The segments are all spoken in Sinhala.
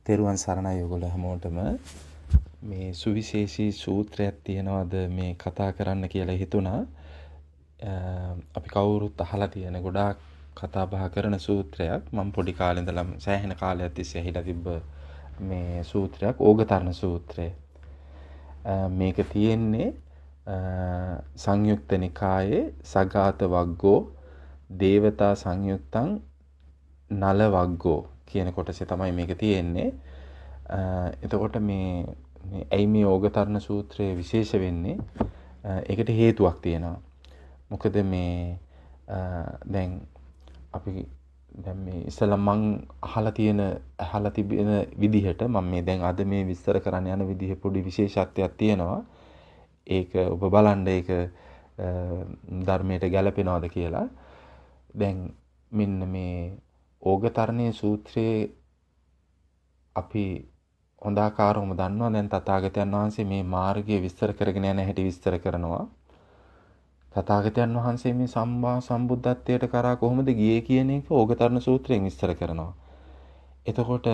තෙරුවන් සරණයි ඔයගොල්ලෝ හැමෝටම. මේ සුවිශේෂී සූත්‍රයක් තියෙනවද මේ කතා කරන්න කියලා හිතුණා. අපි කවුරුත් අහලා තියෙන ගොඩාක් කතා බහ කරන සූත්‍රයක්. මම පොඩි කාලේ ඉඳලම සෑහෙන කාලයක් තිස්සේ ඇහිලා තිබ්බ මේ සූත්‍රයක් ඕගතරණ සූත්‍රය. මේක තියෙන්නේ සංයුක්ත නිකායේ සගාත වග්ගෝ දේවතා සංයුක්තං නල වග්ගෝ කියන කොටසේ තමයි මේක තියෙන්නේ. එතකොට මේ ඇයි මේ ඕගතරණ සූත්‍රයේ විශේෂ වෙන්නේ? ඒකට හේතුවක් තියෙනවා. මොකද මේ දැන් අපි දැන් මේ ඉස්සලා මං අහලා තිබෙන විදිහට මම මේ දැන් අද මේ විස්තර කරන්න යන විදිහ පොඩි විශේෂත්වයක් තියෙනවා. ඒක ඔබ බලන්න ඒක ධර්මයට ගැලපෙනවද කියලා. දැන් මෙන්න මේ ඕගතරණයේ සූත්‍රයේ අපි හොඳාකාරවම දන්නවා. දැන් තථාගතයන් වහන්සේ මේ මාර්ගය විස්තර කරගෙන යන හැටි විස්තර කරනවා. තථාගතයන් වහන්සේ මේ සම්මා සම්බුද්ධත්වයට කරා කොහොමද ගියේ කියන එක ඕගතරණ සූත්‍රයෙන් විස්තර කරනවා. එතකොට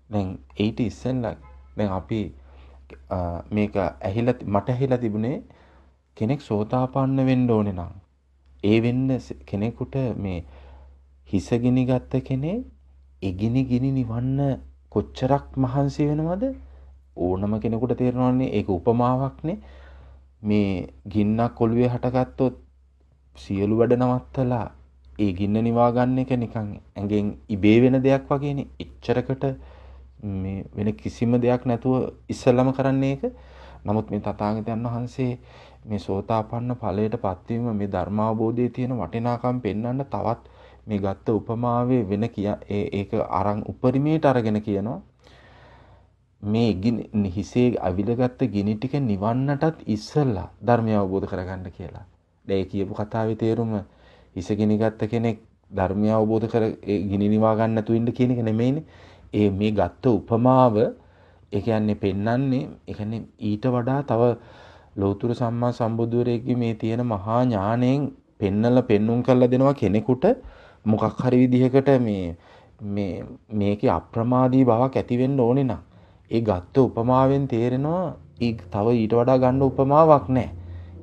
දැන් ඊට ඉස්සෙල්ලා දැන් අපි මේක මට ඇහිලා තිබුණේ කෙනෙක් සෝතාපන්න වෙන්න ඕනේ නම් ඒ වෙන්න කෙනෙකුට මේ හිස ගිනි ගත්ත කෙනේ එගිනි ගිනි නිවන්න කොච්චරක් මහන්සි වෙනවද? ඕනම කෙනෙකුට තේරෙනවනේ ඒක උපමාවක්නේ. මේ ගින්නක් ඔළුවේ හටගත්තොත් සියලු වැඩ නවත්තලා ඒ ගින්න නිවා ගන්න එක නිකන් ඇඟෙන් ඉබේ වෙන දෙයක් වගේනේ. එච්චරකට මේ වෙන කිසිම දෙයක් නැතුව ඉස්සලම කරන්නේ ඒක. නමුත් මේ තථාගතයන් වහන්සේ මේ සෝතාපන්න ඵලයට පත්වීම මේ ධර්මාවබෝධයේ තියෙන වටිනාකම් පෙන්වන්න තවත් මේ ගත්ත උපමාවේ වෙන ඒක අරන් උපරිමයට අරගෙන කියනවා මේ හිසේ අවිලගත්ත ගිනි ටික නිවන්නටත් ඉස්සෙල්ලා ධර්මය අවබෝධ කරගන්න කියලා. දැන් ඒ කියපු කතාවේ තේරුම හිස ගිනි ගත්ත කෙනෙක් ධර්මය අවබෝධ කර ගිනි නිවා ගන්න නැතුව ඉන්න කියන එක නෙමෙයිනේ. මේ ගත්ත උපමාව ඒ කියන්නේ පෙන්වන්නේ ඒ කියන්නේ ඊට වඩා තව ලෞතර සම්මා සම්බුදුරෙක්ගේ මේ තියෙන මහා ඥාණයෙන් පෙන්눔 කරලා දෙනවා කෙනෙකුට මොකක් හරි විදිහකට මේකේ අප්‍රමාදී බවක් ඇති වෙන්න ඕනේ නම් ඒ ගත්ත උපමාවෙන් තේරෙනවා තව ඊට වඩා ගන්න උපමාවක් නැහැ.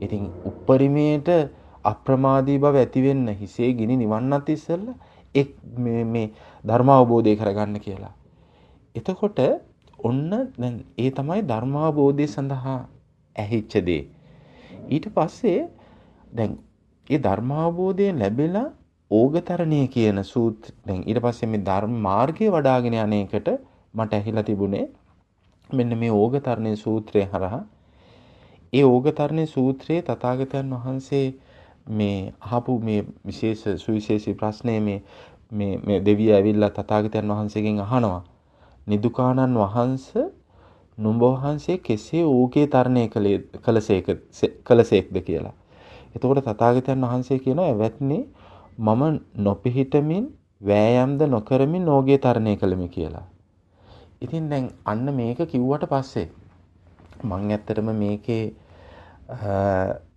ඉතින් උපරිමයට අප්‍රමාදී බව ඇති වෙන්න හිසේ ගිනි නිවන්නත් ඉස්සෙල්ලා මේ ධර්ම අවබෝධය කරගන්න කියලා. එතකොට ඔන්න දැන් ඒ තමයි ධර්මාවබෝධය සඳහා ඇහිච්ච දේ. ඊට පස්සේ දැන් ඒ ධර්මාවබෝධය ලැබෙලා ඕගතරණය කියන සූත්‍ර දැන් ඊට පස්සේ මේ ධර්ම මාර්ගය වඩාගෙන යන එකට මට ඇහිලා තිබුණේ මෙන්න මේ ඕගතරණේ සූත්‍රය හරහා. ඒ ඕගතරණේ සූත්‍රයේ තථාගතයන් වහන්සේ මේ අහපු මේ විශේෂ සුවිශේෂී ප්‍රශ්නේ මේ දෙවිය ඇවිල්ලා තථාගතයන් වහන්සේගෙන් අහනවා නිදුකානන් වහන්සේ නුඹ වහන්සේ කෙසේ ඕගේ තරණය කළසේක්ද කියලා. එතකොට තථාගතයන් වහන්සේ කියනවා එවත්නි මම නොපිහිටමින් වෑයම්ද නොකරමින් ඕගේ තරණය කළෙමි කියලා. ඉතින් දැන් අන්න මේක කිව්වට පස්සේ මම ඇත්තටම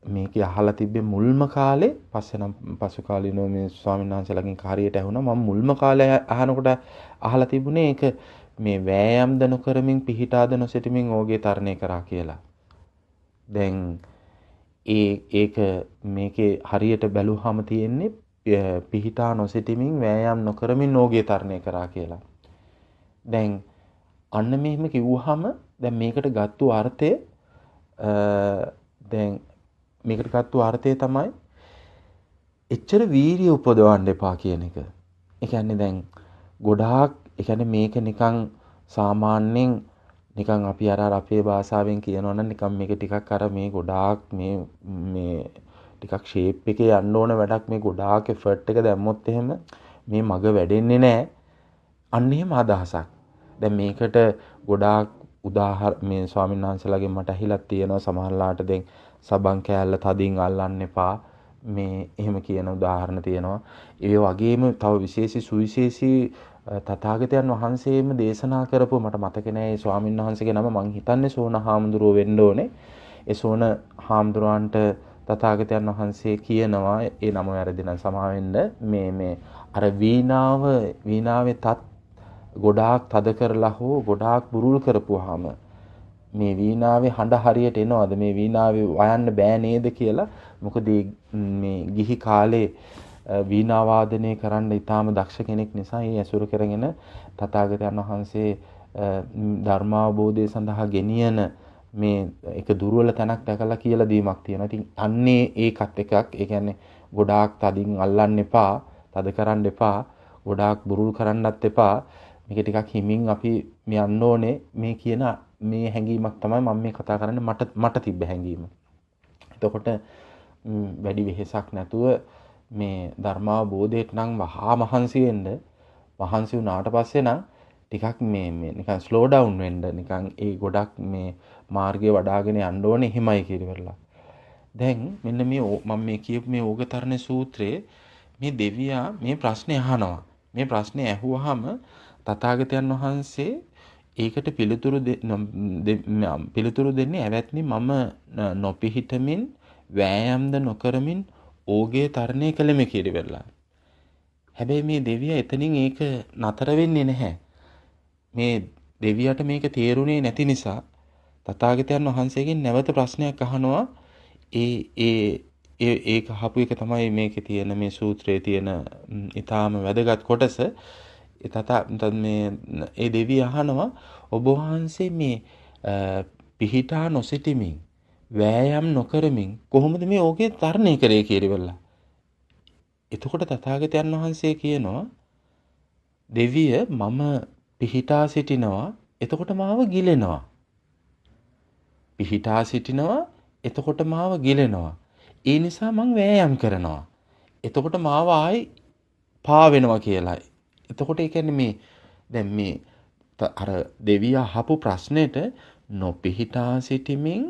මේකේ අහලා තිබ්බේ මුල්ම කාලේ පස්සේ නම් පසු කාලිනෝ මේ ස්වාමීන් වහන්සේලාගෙන් කාර්යයට ඇහුණා. මම මුල්ම කාලේ අහනකොට අහලා තිබුණේ ඒක මේ වෑයම්ද නොකරමින් පිහිටාද නොසිටමින් ඕගේ තරණය කරා කියලා. දැන් ඒක මේකේ හරියට බැලුවාම තියෙන්නේ පිහිටා නොසිටමින් වෑයම් නොකරමින් ඕගේ තරණය කරා කියලා. දැන් අන්න මෙහෙම කිව්වහම දැන් මේකට ගත්තු අර්ථය තමයි එච්චර වීරිය උපදවන්න එපා කියන එක. ඒ කියන්නේ දැන් ගොඩාක් ඒ කියන්නේ මේක නිකන් සාමාන්‍යයෙන් නිකන් අපි අර අපේ භාෂාවෙන් කියනවා නම් නිකන් මේක ටිකක් අර මේ ගොඩාක් මේ ටිකක් ෂේප් එකේ යන්න ඕන වැඩක් මේ ගොඩාක් එෆර්ට් එක දැම්මොත් එහෙම මේ මග වැඩෙන්නේ නැහැ. අන්න එහෙම අදහසක්. දැන් මේකට ගොඩාක් මේ ස්වාමීන් වහන්සේලාගෙන් මට ඇහිලා තියෙනවා සමහරලාට දැන් සබන් කෑල්ල තදින් අල්ලන්න එපා මේ එහෙම කියන උදාහරණ තියෙනවා. ඒ වගේම තව සුවිශේෂී තථාගතයන් වහන්සේම දේශනා කරපුව මට මතක නෑ ඒ ස්වාමීන් වහන්සේගේ නම. මං හිතන්නේ සෝන හාමුදුරුවෝ වෙන්න ඕනේ. ඒ සෝන හාමුදුරුවන්ට තථාගතයන් වහන්සේ කියනවා ඒ නම වැරදි නම් සමා වෙන්න මේ අර වීණාවේ තත් ගොඩාක් තද කරලා හෝ ගොඩාක් බුරුල් කරපුවාම මේ වීණාවේ හඬ හරියට එනවද මේ වීණාවේ වයන්න බෑ නේද කියලා. මොකද මේ ගිහි කාලේ වීණා වාදනය කරන්න ඊටාම දක්ෂ කෙනෙක් නිසා ඒ ඇසුරු කරගෙන තථාගතයන් වහන්සේ ධර්මාවබෝධය සඳහා ගෙනියන මේ එක දුර්වල තැනක් දැකලා කියලා දීමක් තියෙනවා. ඉතින් අන්නේ ඒකත් එකක්. ඒ කියන්නේ ගොඩාක් තදින් අල්ලන්න එපා, තද කරන්න එපා, ගොඩාක් බුරුල් කරන්නත් එපා. මේක ටිකක් හිමින් අපි යන්න ඕනේ මේ කියන මේ හැඟීමක් තමයි මම මේ කතා කරන්නේ මට තිබ්බ හැඟීම. එතකොට වැඩි වෙහෙසක් නැතුව මේ ධර්මාවබෝධයට නම් වහා මහන්සි වෙන්න. මහන්සි වුණාට පස්සේ නම් ටිකක් මේ නිකන් ස්ලෝ ඩවුන් වෙන්න නිකන් ඒ ගොඩක් මේ මාර්ගය වඩාගෙන යන්න ඕනේ එහෙමයි කියලා. දැන් මෙන්න මේ මම මේ කියපු මේ ඕගතරණ සූත්‍රයේ මේ දෙවියා මේ ප්‍රශ්නේ අහනවා. මේ ප්‍රශ්නේ ඇහුවාම තථාගතයන් වහන්සේ ඒකට පිළිතුරු දෙන්නේ ඇවැත්නි මම නොපිහිටමින් වෑයම්ද නොකරමින් ඕගේ තරණය කළෙමි කියලා. හැබැයි මේ දෙවියා එතනින් ඒක නතර වෙන්නේ නැහැ. මේ දෙවියට මේක තේරුනේ නැති නිසා තථාගතයන් වහන්සේගෙන් නැවත ප්‍රශ්නයක් අහනවා. ඒක අහපු එක තමයි මේකේ තියෙන මේ සූත්‍රයේ තියෙන ඊටාම වැදගත් කොටස. ඒ දෙවිය අහනවා ඔබ වහන්සේ මේ පිහිටා නොසිටමින් වෑයම් නොකරමින් කොහොමද මේ ඕකේ තරණය කරේ කියලා. එතකොට තථාගතයන් වහන්සේ කියනවා දෙවිය මම පිහිටා සිටිනවා එතකොට මාව ගිලෙනවා. පිහිටා සිටිනවා එතකොට මාව ගිලෙනවා. ඒ නිසා මං වෑයම් කරනවා. එතකොට මාව ආයි පාවෙනවා කියලා. එතකොට ඒ කියන්නේ මේ දැන් මේ අර දෙවියා අහපු ප්‍රශ්නෙට නොපිහිටා සිටමින්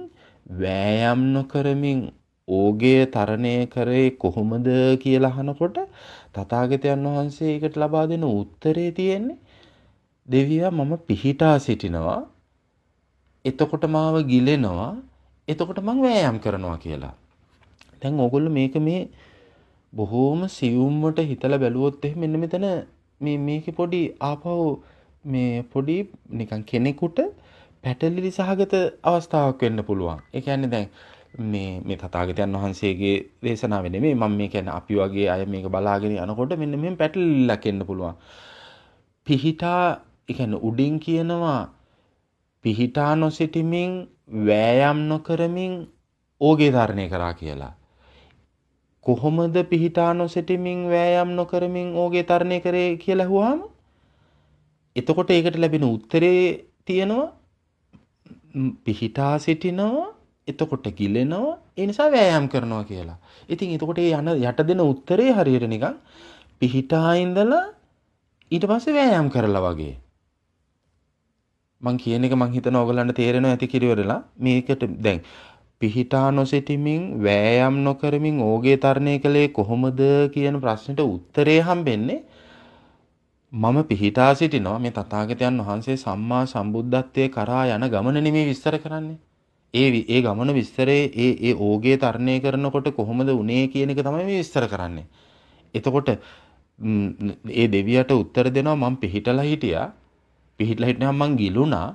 වෑයම් නොකරමින් ඕගේ තරණය කරේ කොහොමද කියලා අහනකොට තථාගතයන් වහන්සේ ඒකට ලබා දෙන උත්තරේ තියෙන්නේ දෙවියා මම පිහිටා සිටිනවා එතකොට මාව ගිලෙනවා එතකොට මං වෑයම් කරනවා කියලා. දැන් ඕගොල්ලෝ මේක මේ බොහෝම සියුම්වට හිතලා බැලුවොත් එහෙම මෙන්න මෙතන මේකේ පොඩි ආපහු මේ පොඩි නිකන් කෙනෙකුට පැටලිලි සහගත අවස්ථාවක් වෙන්න පුළුවන්. ඒ කියන්නේ දැන් මේ තථාගතයන් වහන්සේගේ දේශනාවේ නෙමෙයි මම මේ කියන්නේ අපි වගේ අය මේක බලාගෙන යනකොට මෙන්න මෙහෙම පැටලිල්ලක් එන්න පුළුවන්. පිහිටා ඒ කියන්නේ උඩින් කියනවා පිහිටා නොසිටමින් වෑයම් නොකරමින් ඕගේ ධාරණය කරා කියලා. කොහොමද පිහිටා නොසිටමින් වෑයම් නොකරමින් ඕගේ තරණය කරේ කියලා අහුවාම එතකොට ඒකට ලැබෙන උත්තරේ තියෙනවා පිහිටා සිටිනවා එතකොට ගිලෙනවා ඒ නිසා වෑයම් කරනවා කියලා. ඉතින් එතකොට ඒ යට දෙන උත්තරේ හරියට නිකන් පිහිටා ඉඳලා ඊට පස්සේ වෑයම් කරලා වගේ. මං කියන එක මං හිතන ඕගලන්ට තේරෙනවා ඇති කිරිවරලා මේකට දැන් පිහිටා නොසිටමින් වෑයම් නොකරමින් ඕගේ තරණය කළේ කොහොමද කියන ප්‍රශ්නෙට උත්තරේ හම්බෙන්නේ මම පිහිටා සිටිනවා මේ තථාගතයන් වහන්සේ සම්මා සම්බුද්ධත්වයේ කරා යන ගමන නෙමෙයි විස්තර කරන්නේ. ඒ ගමන විස්තරේ ඒ ඕගේ තරණය කරනකොට කොහොමද උනේ කියන එක තමයි මේ විස්තර කරන්නේ. එතකොට ඒ දෙවියට උත්තර දෙනවා මම පිහිටලා හිටියා. පිහිටලා හිටියාම මං ගිලුණා.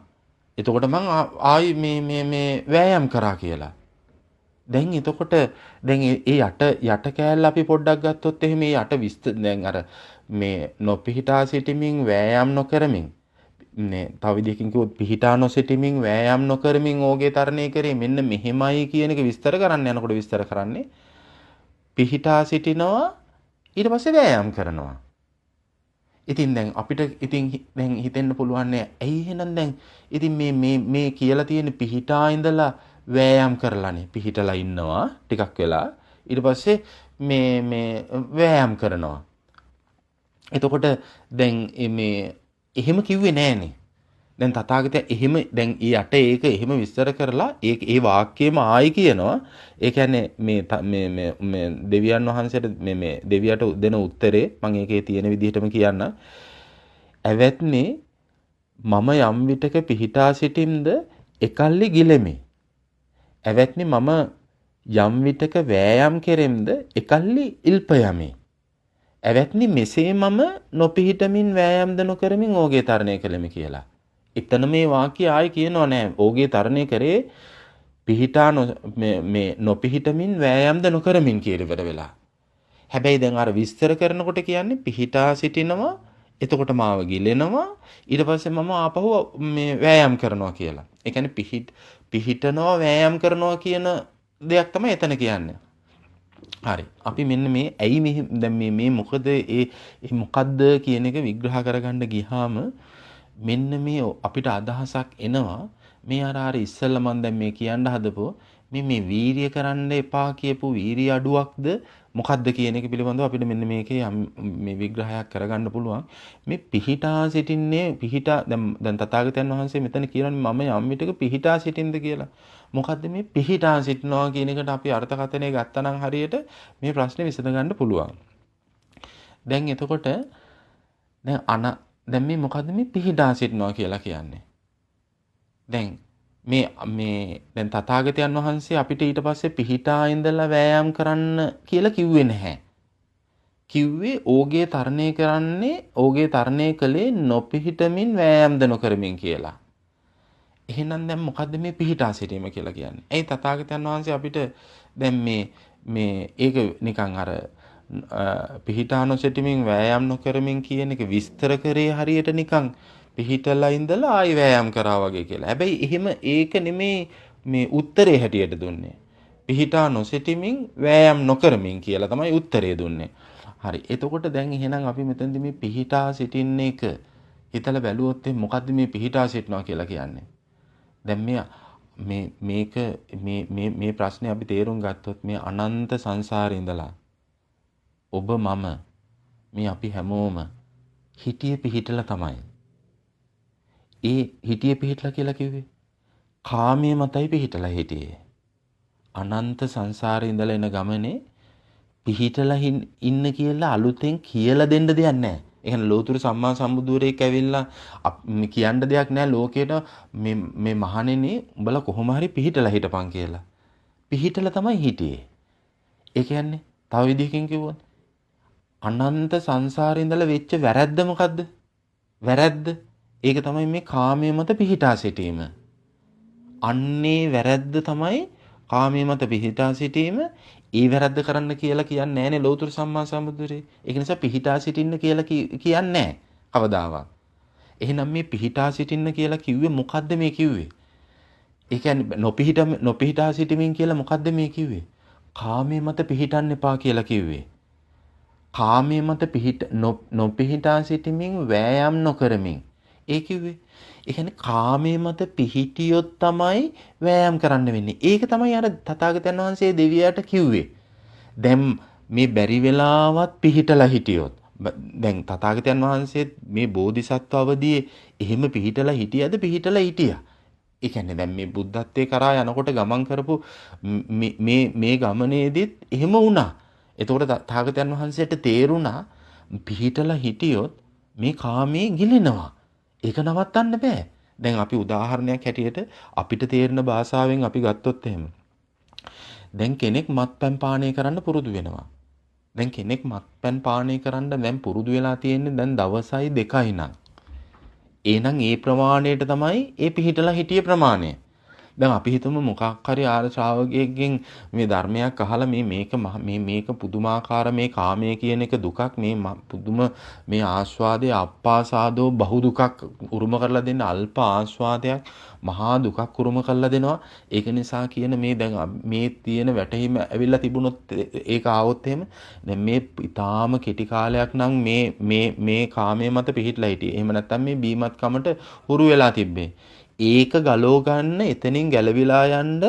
එතකොට මං ආයි මේ වෑයම් කරා කියලා. දැන් එතකොට දැන් ඒ යට කෑල්ල අපි පොඩ්ඩක් ගත්තොත් එහෙම මේ යට දැන් අර මේ නොපිහිටා සිටමින් වෑයම් නොකරමින් නේ තව විදිහකින් කිව්වොත් පිහිටා නොසිටමින් වෑයම් නොකරමින් ඕගේ තරණය කරේ මෙන්න මෙහෙමයි කියන එක විස්තර කරන්න යනකොට විස්තර කරන්නේ පිහිටා සිටිනවා ඊට පස්සේ වෑයම් කරනවා. ඉතින් දැන් අපිට දැන් හිතෙන්න පුළුවන් ඇයි එහෙනම් දැන් ඉතින් මේ කියලා තියෙන පිහිටා ඉඳලා වෑයම් කරලානේ පිහිටලා ඉන්නවා ටිකක් වෙලා ඊට පස්සේ මේ වෑයම් කරනවා. එතකොට දැන් මේ එහෙම කිව්වේ නෑනේ. දැන් තථාගතයා එහෙම දැන් ඊට ඒක එහෙම විස්තර කරලා ඒ වාක්‍යෙම ආයි කියනවා. ඒ කියන්නේ මේ දෙවියන් වහන්සේට මේ දෙවියට දෙන උත්තරේ මම ඒකේ තියෙන විදිහටම කියන්න. ඇවැත්නි මම යම් විටක පිහිටා සිටින්ද එකල්ලි ගිලෙමි. ඇවැත්නි මම යම් විටක වෑයම් කෙරෙම්ද එකල්ලි ඉල්ප යමි. ඇවැත්නි මෙසේ මම නොපිහිටමින් වෑයම්ද නොකරමින් ඕගේ තරණය කළෙමි කියලා. එතන මේ වාක්‍ය ආයි කියනවා නෑ ඕගේ තරණය කරේ පිහිටා මේ නොපිහිටමින් වෑයම්ද නොකරමින් කියලා ඉවර වෙලා. හැබැයි දැන් අර විස්තර කරනකොට කියන්නේ පිහිටා සිටිනවා එතකොට මාව ගිලෙනවා ඊට පස්සේ මම ආපහු මේ වෑයම් කරනවා කියලා. ඒ කියන්නේ පිහිටනවා වෑයම් කරනවා කියන දෙයක් තමයි එතන කියන්නේ. හරි. අපි මෙන්න මේ ඇයි දැන් මේ මොකද මොකද්ද කියන එක විග්‍රහ කරගන්න ගියාම මෙන්න මේ අපිට අදහසක් එනවා මේ අර ඉස්සෙල්ලා මම දැන් මේ කියන්න හදපුව මේ වීරිය කරන්න එපා කියපු වීරිය අඩුවක්ද මොකද්ද කියන එක පිළිබඳව අපිට මෙන්න මේකේ මේ විග්‍රහයක් කරගන්න පුළුවන්. මේ පිහිටා සිටින්නේ දැන් තථාගතයන් වහන්සේ මෙතන කියනවානේ මම යම් විටක පිහිටා සිටින්ද කියලා. මොකද්ද මේ පිහිටා සිටිනවා කියන එකට අපි අර්ථකථනය ගත්තා නම් හරියට මේ ප්‍රශ්නේ විසඳ ගන්න පුළුවන්. දැන් එතකොට දැන් මේ මොකද්ද මේ පිහිටා සිටිනවා කියලා කියන්නේ? දැන් දැන් තථාගතයන් වහන්සේ අපිට ඊට පස්සේ පිහිටා ඉඳලා වෑයම් කරන්න කියලා කිව්වේ නැහැ. කිව්වේ ඕගේ තරණය කළේ නොපිහිටමින් වෑයම්ද නොකරමින් කියලා. එහෙනම් දැන් මොකද්ද මේ පිහිටා සිටීම කියලා කියන්නේ? ඇයි තථාගතයන් වහන්සේ අපිට දැන් මේ ඒක නිකන් අර පිහිටා නොසිටීමෙන් වෑයම් නොකරමින් කියන එක විස්තර කරේ හරියට නිකන් පිහිටලා ඉඳලා ආයි වෑයම් කරා වගේ කියලා. හැබැයි එහෙම ඒක නෙමේ මේ උත්තරේ හැටියට දුන්නේ. පිහිටා නොසිටීමෙන් වෑයම් නොකරමින් කියලා තමයි උත්තරේ දුන්නේ. හරි. එතකොට දැන් එහෙනම් අපි මෙතනදී මේ පිහිටා සිටින්න එක හිතලා බැලුවොත් මොකද්ද මේ පිහිටා සිටනවා කියලා කියන්නේ? දැන් මේ ප්‍රශ්නේ අපි තේරුම් ගත්තොත් මේ අනන්ත සංසාරේ ඉඳලා ඔබ මම මේ අපි හැමෝම හිටියේ පිහිටලා තමයි. ඒ හිටියේ පිහිටලා කියලා කිව්වේ කාමයේ මතයි පිහිටලා හිටියේ. අනන්ත සංසාරේ ඉඳලා එන ගමනේ පිහිටලා ඉන්න කියලා අලුතෙන් කියලා දෙන්න දෙයක් නැහැ. ඒ කියන්නේ ලෝතුරු සම්මා සම්බුදුරෙක් ඇවිල්ලා කියන්න දෙයක් නැහැ ලෝකේට මේ මහණෙනි උඹලා කොහොම හරි පිහිටලා හිටපන් කියලා. පිහිටලා තමයි හිටියේ. ඒ කියන්නේ තව විදිහකින් කිව්වොත් අනන්ත සංසාරේ ඉඳලා වෙච්ච වැරද්ද මොකද්ද? වැරද්ද ඒක තමයි මේ කාමයේ මත පිහිටා සිටීම. අන්නේ වැරද්ද තමයි කාමයේ මත පිහිටා සිටීම. ඒ වැරද්ද කරන්න කියලා කියන්නේ නැහැනේ ලෞතර සම්මා සම්බුදුරේ. ඒක නිසා පිහිටා සිටින්න කියලා කියන්නේ නැහැ කවදාවත්. එහෙනම් මේ පිහිටා සිටින්න කියලා කිව්වේ මොකද්ද මේ කිව්වේ? ඒ කියන්නේ නොපිහිටා සිටීමෙන් කියලා මොකද්ද මේ කිව්වේ? කාමයේ මත පිහිටන්න එපා කියලා කිව්වේ. කාමයේ මත නොපිහිටා සිටීමෙන් වෑයම් නොකරමින්. ඒ කිව්වේ. ඒ කියන්නේ කාමයේ මත පිහිටියොත් තමයි වෑයම් කරන්න වෙන්නේ. ඒක තමයි අර තථාගතයන් වහන්සේ දෙවියාට කිව්වේ. දැන් මේ බැරි වෙලාවත් පිහිටලා හිටියොත් දැන් තථාගතයන් වහන්සේ මේ බෝධිසත්ව අවදියේ එහෙම පිහිටලා හිටියද පිහිටලා හිටියා. ඒ කියන්නේ දැන් මේ බුද්ධත්වයේ කරා යනකොට ගමන් කරපු මේ ගමනේදීත් එහෙම වුණා. එතකොට තථාගතයන් වහන්සේට තේරුණා පිහිටලා හිටියොත් මේ කාමයේ ගිලෙනවා. ඒක නවත්තන්න බෑ. දැන් අපි උදාහරණයක් හැටියට අපිට තේරෙන භාෂාවෙන් අපි ගත්තොත් එහෙම. දැන් කෙනෙක් මත්පැන් පානය කරන්න පුරුදු වෙනවා. දැන් කෙනෙක් මත්පැන් පානය කරන්න දැන් පුරුදු වෙලා තියෙන්නේ දැන් දවසයි 2යි නම්. එහෙනම් ඒ ප්‍රමාණයට තමයි ඒ පිහිටලා හිටියේ ප්‍රමාණය. දැන් අපි හිතමු මොකක් හරි ආර්ය ශ්‍රාවකයෙක්ගෙන් මේ ධර්මයක් අහලා මේක පුදුමාකාර මේ කාමයේ කියන එක දුකක් මේ පුදුම මේ ආස්වාදයේ අප්පාසාදෝ බහු දුකක් උරුම කරලා දෙන්න අල්ප ආස්වාදයක් මහා දුකක් උරුම කරලා දෙනවා. ඒක නිසා කියන මේ දැන් මේ තියෙන වැටහීම ඇවිල්ලා තිබුණොත් ඒක ආවොත් එහෙම දැන් මේ ඊටාම කෙටි කාලයක් නම් මේ කාමයේ මත පිහිටලා හිටියේ. එහෙම නැත්නම් මේ බීමත් කමට හුරු වෙලා තිබ්බේ. ඒක ගලව ගන්න එතනින් ගැලවිලා යන්න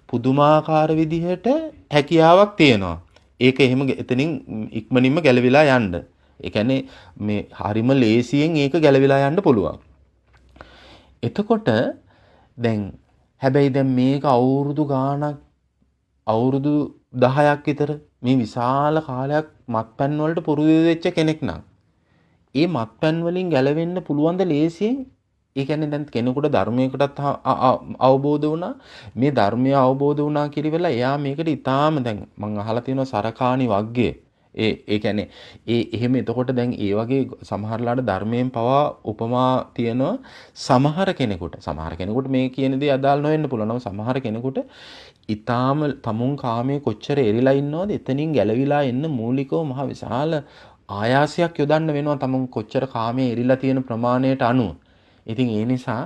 පුදුමාකාර විදිහට හැකියාවක් තියෙනවා. ඒක එහෙම එතනින් ඉක්මනින්ම ගැලවිලා යන්න. ඒ කියන්නේ මේ හරිම ලේසියෙන් ඒක ගැලවිලා යන්න පුළුවන්. එතකොට දැන් හැබැයි දැන් මේක අවුරුදු ගාණක් අවුරුදු 10ක් විතර මේ විශාල කාලයක් මත්පැන් වලට පුරුදු වෙච්ච කෙනෙක් නම් ඒ මත්පැන් වලින් ගැලවෙන්න පුළුවන් ද ලේසියෙන්? ඒ කියන්නේ දැන් කෙනෙකුට ධර්මයකටත් අවබෝධ වුණා මේ ධර්මය අවබෝධ වුණා කියලා එයා මේකට ඊටාම දැන් මම අහලා තියෙනවා සරකාණි වග්ගය. ඒ කියන්නේ එහෙම එතකොට දැන් ඒ වගේ සමහරලාට ධර්මයෙන් පවා උපමා තියෙනවා සමහර කෙනෙකුට මේ කියන දේ අදාළ නොවෙන්න පුළුවන්. සමහර කෙනෙකුට ඊටාම තමුන් කාමයේ කොච්චර එරිලා ඉන්නවද එතනින් ගැලවිලා එන්න මූලිකව මහ විශාල ආයාසයක් යොදන්න වෙනවා තමුන් කොච්චර කාමයේ එරිලා තියෙන ප්‍රමාණයට අනුව. ඉතින් ඒ නිසා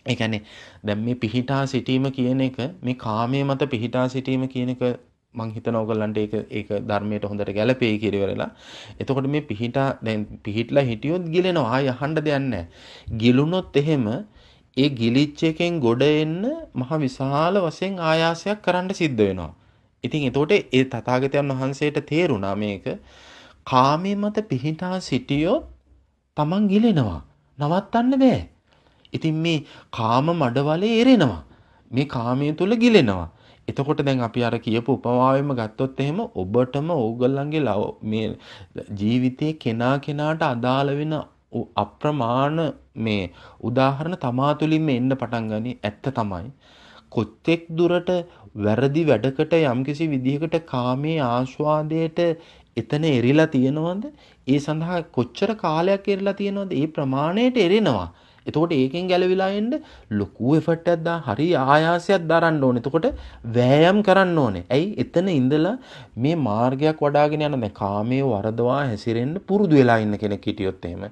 ඒ කියන්නේ දැන් මේ පිහිටා සිටීම කියන එක මේ කාමයේ මත පිහිටා සිටීම කියන එක මං හිතනවා ඔයගලන්ට ඒක ධර්මයට හොඳට ගැලපෙයි කියලා ඉවරලා. එතකොට මේ පිහිටා දැන් පිහිටලා හිටියොත් ගිලෙනවා. ආය අහන්න දෙයක් නැහැ. ගිලුනොත් එහෙම ඒ ගිලිච්ච එකෙන් ගොඩ එන්න මහ විශාල වශයෙන් ආයාසයක් කරන්න සිද්ධ වෙනවා. ඉතින් එතකොට ඒ තථාගතයන් වහන්සේට තේරුණා මේක කාමයේ මත පිහිටා සිටියොත් Taman ගිලෙනවා. නවත්තන්න බෑ. ඉතින් මේ කාම මඩවලේ එරෙනවා. මේ කාමයේ තුල ගිලෙනවා. එතකොට දැන් අපි අර කියපු උපමාවෙම ගත්තොත් එහෙම ඔබටම ඕගොල්ලන්ගේ මේ ජීවිතේ කෙනාට අදාළ වෙන අප්‍රමාණ මේ උදාහරණ තමා තුළින්ම එන්න පටන් ගනි. ඇත්ත තමයි කොච්චෙක් දුරට වැරදි වැඩකට යම්කිසි විදිහකට කාමයේ ආස්වාදයට එතන එරිලා තියෙනවද? ඒ සඳහා කොච්චර කාලයක් එරිලා තියෙනවද? ඒ ප්‍රමාණයට එරෙනවා. එතකොට ඒකෙන් ගැලවිලා එන්න ලොකු එෆර්ට් එකක් හරි ආයාසයක් දරන්න ඕනේ. එතකොට වෑයම් කරන්න ඕනේ. ඇයි? එතන ඉඳලා මේ මාර්ගයක් වඩාගෙන යන දැන් කාමයේ වරදවා හැසිරෙන්න පුරුදු වෙලා ඉන්න කෙනෙක් හිටියොත් එහෙම.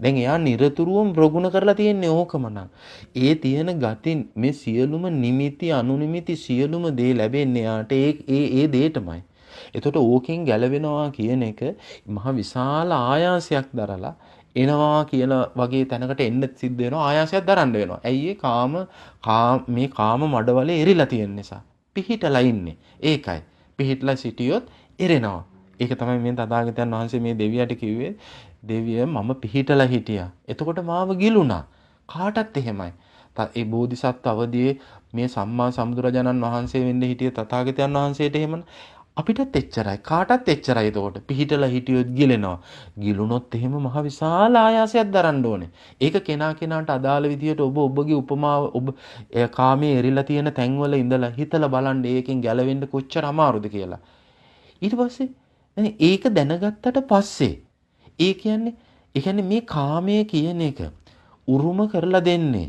දැන් එයා නිරතුරුවම ප්‍රගුණ කරලා තියෙන්නේ ඕකම නම්. ඒ තියෙන ගතින් මේ සියලුම නිමිති අනුනිමිති සියලුම දේ ලැබෙන්නේ යාට ඒ දේටමයි. එතකොට ඕකෙන් ගැලවෙනවා කියන එක මහ විශාල ආයාසයක් දරලා එනවා කියලා වගේ තැනකට එන්න සිද්ධ වෙනවා. ආයාසයක් දරන්න වෙනවා. ඇයි මේ කාම මඩවලේ එරිලා තියෙන නිසා. පිහිටලා ඉන්නේ. ඒකයි. පිහිටලා සිටියොත් එරෙනවා. ඒක තමයි මේ තථාගතයන් වහන්සේ මේ දෙවියට කිව්වේ. දෙවිය මම පිහිටලා හිටියා. එතකොට මාව ගිලුණා. කාටත් එහෙමයි. ඒ බෝධිසත්ව අවදියේ මේ සම්මා සම්බුදුරජාණන් වහන්සේ වෙන්න හිටිය තථාගතයන් වහන්සේට එහෙමන අපිටත් එච්චරයි. කාටත් එච්චරයි. එතකොට පිහිටලා හිටියොත් ගිලෙනවා. ගිලුනොත් එහෙම මහ විශාල ආයාසයක් දරන්න ඕනේ. ඒක කෙනාට අදාළ විදියට ඔබගේ උපමාව ඔබ කාමයේ එරිලා තියෙන තැන්වල ඉඳලා හිතලා බලන්න ඒකෙන් ගැලවෙන්න කොච්චර අමාරුද කියලා. ඊට පස්සේ ඒක දැනගත්තට පස්සේ ඒ කියන්නේ මේ කාමයේ කියන එක උරුම කරලා දෙන්නේ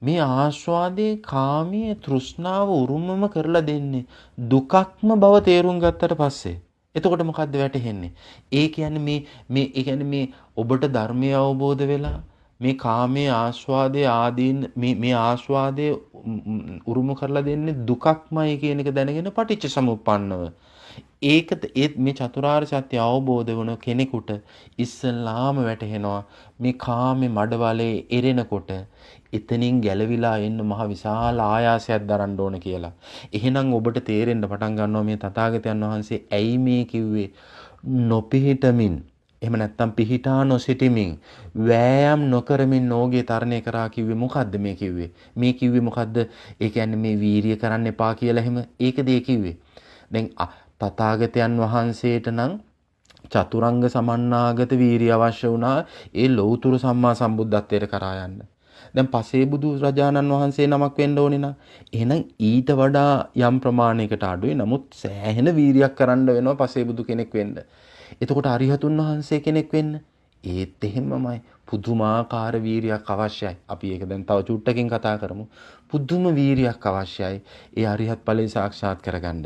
මේ ආස්වාදයේ කාමයේ තෘෂ්ණාව උරුමම කරලා දෙන්නේ දුකක්ම බව තේරුම් ගත්තට පස්සේ. එතකොට මොකද්ද වැටහෙන්නේ? ඒ කියන්නේ මේ ඔබට ධර්මය අවබෝධ වෙලා මේ කාමයේ ආස්වාදයේ ආදීන් මේ ආස්වාදයේ උරුම කරලා දෙන්නේ දුකක්මයි කියන එක දැනගෙන පටිච්ච සමුප්පන්නව මේ චතුරාර්ය සත්‍ය අවබෝධ වුණ කෙනෙකුට ඉස්සල්ලාම වැටහෙනවා මේ කාමේ මඩවලේ එරෙනකොට එතනින් ගැලවිලා එන්න මහ විශාල ආයාසයක් දරන්න ඕන කියලා. එහෙනම් ඔබට තේරෙන්න පටන් ගන්නවා මේ තථාගතයන් වහන්සේ ඇයි මේ කිව්වේ නොපිහිටමින් එහෙම නැත්නම් පිහිටා නොසිටමින් වෑයම් නොකරමින් නෝගේ තරණය කරා කිව්වේ මොකද්ද මේ කිව්වේ? මේ කිව්වේ මොකද්ද? ඒ කියන්නේ මේ වීරිය කරන්න එපා කියලා එහෙම ඒකද ඒ කිව්වේ? දැන් තථාගතයන් වහන්සේට නම් චතුරංග සමන්නාගත වීරිය අවශ්‍ය වුණා ඒ ලෞතුරු සම්මා සම්බුද්ධත්වයට කරා යන්න. දැන් පසේ බුදු රජාණන් වහන්සේ නමක් වෙන්න ඕනේ නම් එහෙනම් ඊට වඩා යම් ප්‍රමාණයකට අඩුයි. නමුත් සෑහෙන වීරියක් කරන්න වෙනවා පසේ බුදු කෙනෙක් වෙන්න. එතකොට අරිහතුන් වහන්සේ කෙනෙක් වෙන්න ඒත් එහෙමමයි පුදුමාකාර වීරියක් අවශ්‍යයි. අපි ඒක දැන් තව චුට්ටකින් කතා කරමු. පුදුම වීරියක් අවශ්‍යයි ඒ අරිහත් ඵලය සාක්ෂාත් කරගන්න.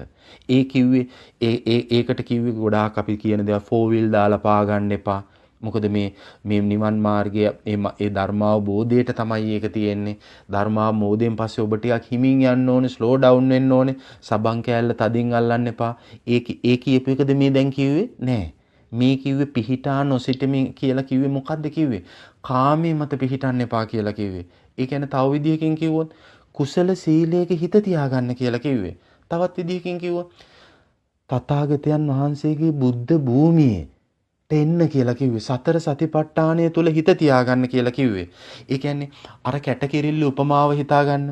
ඒකට කිව්වේ ගොඩාක් අපි කියන දේවල් 4 wheel දාලා පා ගන්න එපා. මොකද මේ නිවන් මාර්ගය ඒ ධර්මාවබෝධයට තමයි ඒක තියෙන්නේ. ධර්මාවබෝධයෙන් පස්සේ ඔබ ටිකක් හිමින් යන්න ඕනේ, ස්ලෝ ඩවුන් වෙන්න ඕනේ. සබන් කෑල්ල තදින් අල්ලන්න එපා. ඒ කියපු එකද මේ දැන් කිව්වේ? නෑ. මේ කිව්වේ පිහිටා නොසිටමින් කියලා කිව්වේ මොකද්ද කිව්වේ? කාමයේ මත පිහිටන්න එපා කියලා කිව්වේ. ඒ කියන්නේ තව විදිහකින් කිව්වොත් කුසල සීලයක හිත තියාගන්න කියලා කිව්වේ. තවත් විදිහකින් කිව්වොත් තථාගතයන් වහන්සේගේ බුද්ධ භූමියේ එන්න කියලා කිව්වේ. සතර සතිපට්ඨානය තුල හිත තියාගන්න කියලා කිව්වේ. ඒ කියන්නේ අර කැටකිරිල්ල උපමාව හිතාගන්න.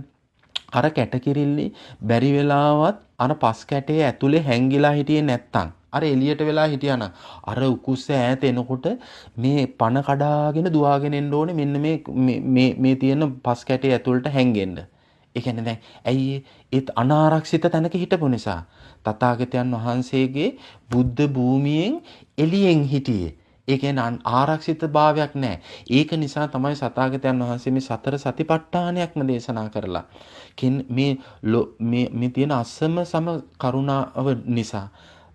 අර කැටකිරිල්ලේ බැරි වෙලාවත් අර පස් කැටේ ඇතුලේ හැංගිලා හිටියේ නැත්තම් අර එළියට වෙලා හිටියානම් අර උකුස්ස ඈත එනකොට මේ පණ කඩාගෙන දුවාගෙන එන්න ඕනේ මෙන්න මේ තියෙන පස් කැටේ ඇතුළට හැංගෙන්න. ඒ කියන්නේ දැන් ඇයි ඒත් අනාරක්ෂිත තැනක හිටපු නිසා තථාගතයන් වහන්සේගේ බුද්ධ භූමියෙන් එළියෙන් හිටියේ. ඒ කියන්නේ ආරක්ෂිත භාවයක් නැහැ. ඒක නිසා තමයි තථාගතයන් වහන්සේ මේ සතර සතිපට්ඨානයක්ම දේශනා කරලා. මේ තියෙන අසම සම කරුණාව නිසා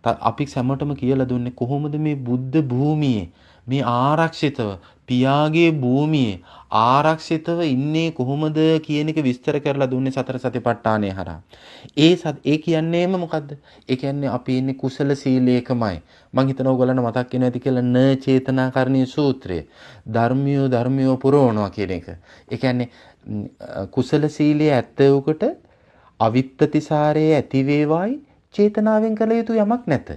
අපි සැමටම කියලා දුන්නේ කොහොමද මේ බුද්ධ භූමියේ මේ ආරක්ෂිතව පියාගේ භූමියේ ආරක්ෂිතව ඉන්නේ කොහොමද කියන එක විස්තර කරලා දුන්නේ සතර සතිපට්ඨානය හරහා. ඒ කියන්නේම මොකද්ද? ඒ කියන්නේ අපි ඉන්නේ කුසල සීලයකමයි. මං හිතනවා ඔයගලන්ට මතක් වෙනවා ඇති කියලා න චේතනාකරණීය සූත්‍රය. ධර්මියෝ පුරවනවා කියන එක. ඒ කියන්නේ කුසල සීලයේ ඇත්තවකට අවිප්‍රතිසාරයේ ඇති වේවායි චේතනාවෙන් කළ යුතු යමක් නැත.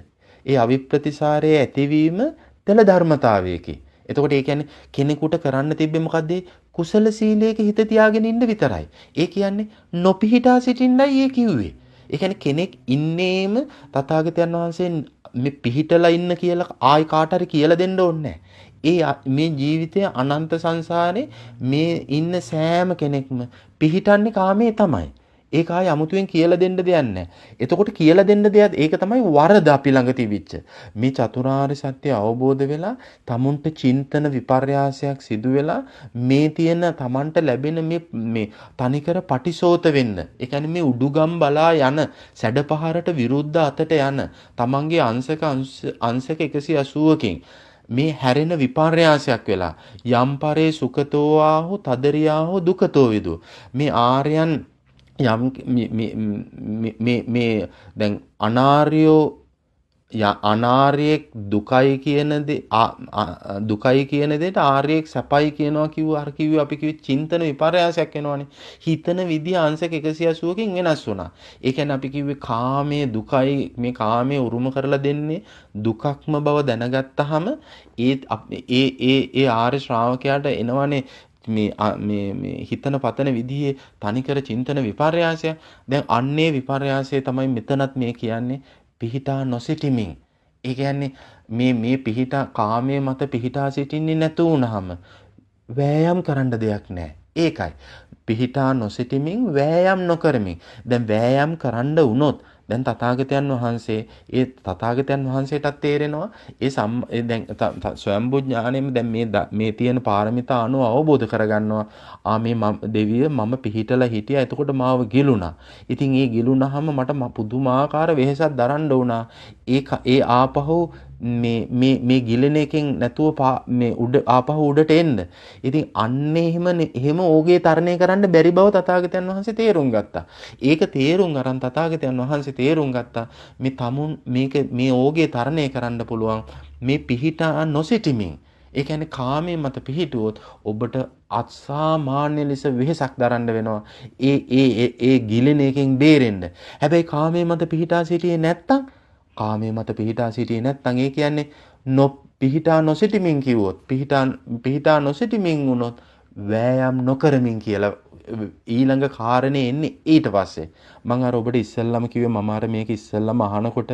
ඒ අවිප්‍රතිසාරයේ ඇතිවීම තල ධර්මතාවයකි. එතකොට ඒ කියන්නේ කෙනෙකුට කරන්න තිබ්බේ මොකද්ද? කුසල සීලයක හිත තියාගෙන ඉන්න විතරයි. ඒ කියන්නේ නොපිහිටා සිටින්නයි ඒ කිව්වේ. ඒ කියන්නේ කෙනෙක් ඉන්නේම තථාගතයන් වහන්සේ මේ පිහිටලා ඉන්න කියලා ආයි කාට හරි කියලා දෙන්න ඕනේ මේ ජීවිතයේ අනන්ත සංසාරේ මේ ඉන්න සෑම කෙනෙක්ම පිහිටන්නේ කාමයේ තමයි. ඒක ආයි අමුතුවෙන් කියලා දෙන්න දෙයක් නැහැ. එතකොට කියලා දෙන්න දෙයක් ඒක තමයි වරද අපි ළඟ තිබිච්ච. මේ චතුරාර්ය සත්‍ය අවබෝධ වෙලා tamunට චින්තන විපර්යාසයක් සිදු වෙලා මේ තියෙන tamanට ලැබෙන මේ තනිකර පටිසෝත වෙන්න. ඒ කියන්නේ මේ උඩුගම් බලා යන සැඩපහරට විරුද්ධ අතට යන තමන්ගේ අංශක 180කින් මේ හැරෙන විපර්යාසයක් වෙලා යම්පරේ සුඛතෝ ආහු තදරියාහු දුකතෝ විදු මේ ආර්යයන් යම් මේ දැන් අනාර්යෙක් දුකයි කියන දෙයට ආර්යෙක් සැපයි කියනවා කිව්වේ අපි කිව්වේ චින්තන විපර්යාසයක් වෙනවනේ. හිතන විදිය අංශක 180කින් වෙනස් වුණා. ඒ කියන්නේ අපි කිව්වේ කාමයේ දුකයි මේ කාමයේ උරුම කරලා දෙන්නේ දුකක්ම බව දැනගත්තාම ඒ ආර්ය ශ්‍රාවකයාට එනවනේ මේ හිතන පතන විදිහේ තනිකර චින්තන විපර්යාසය. දැන් අන්නේ විපර්යාසය තමයි මෙතනත් මේ කියන්නේ පිහිටා නොසිටිමින්. ඒ කියන්නේ මේ පිහිටා කාමයේ මත පිහිටා සිටින්නේ නැතු වුනහම වෑයම් කරන්න දෙයක් නැහැ. ඒකයි. පිහිටා නොසිටිමින් වෑයම් නොකරමින්. දැන් වෑයම් කරන්න වුණොත් දැන් තථාගතයන් වහන්සේටත් තේරෙනවා දැන් ස්වයම්බු ඥාණයෙම දැන් මේ තියෙන පාරමිතා අනුව අවබෝධ කරගන්නවා මේ දෙවිය මම පිහිටලා හිටියා එතකොට මාව ගිලුණා. ඉතින් ඒ ගිලුණාම මට පුදුමාකාර වෙහෙසක් දරන්න වුණා. ඒ ආපහු මේ ගිලෙන එකෙන් නැතුව මේ ආපහු උඩට එන්න. ඉතින් අන්නේ එහෙම ඕගේ තරණය කරන්න බැරි බව තථාගතයන් වහන්සේ තේරුම් ගත්තා. ඒක තේරුම් අරන් තථාගතයන් වහන්සේ තේරුම් ගත්තා මේ ඕගේ තරණය කරන්න පුළුවන් මේ පිහිටා නොසිටිමින්. ඒ කියන්නේ කාමයේ මත පිහිටුවොත් ඔබට අසාමාන්‍ය ලෙස වෙහෙසක් දරන්න වෙනවා. ඒ ගිලෙන එකෙන් බේරෙන්න. හැබැයි කාමයේ මත පිහිටා සිටියේ නැත්තම් කාමයේ මත පිහිටා සිටියේ නැත්නම් ඒ කියන්නේ පිහිටා නොසිටිමින් කිව්වොත් පිහිටා නොසිටිමින් වුණොත් වෑයම් නොකරමින් කියලා ඊළඟ කාරණේ එන්නේ ඊට පස්සේ. මම අර ඔබට ඉස්සෙල්ලාම කිව්වේ මම අර මේක ඉස්සෙල්ලාම අහනකොට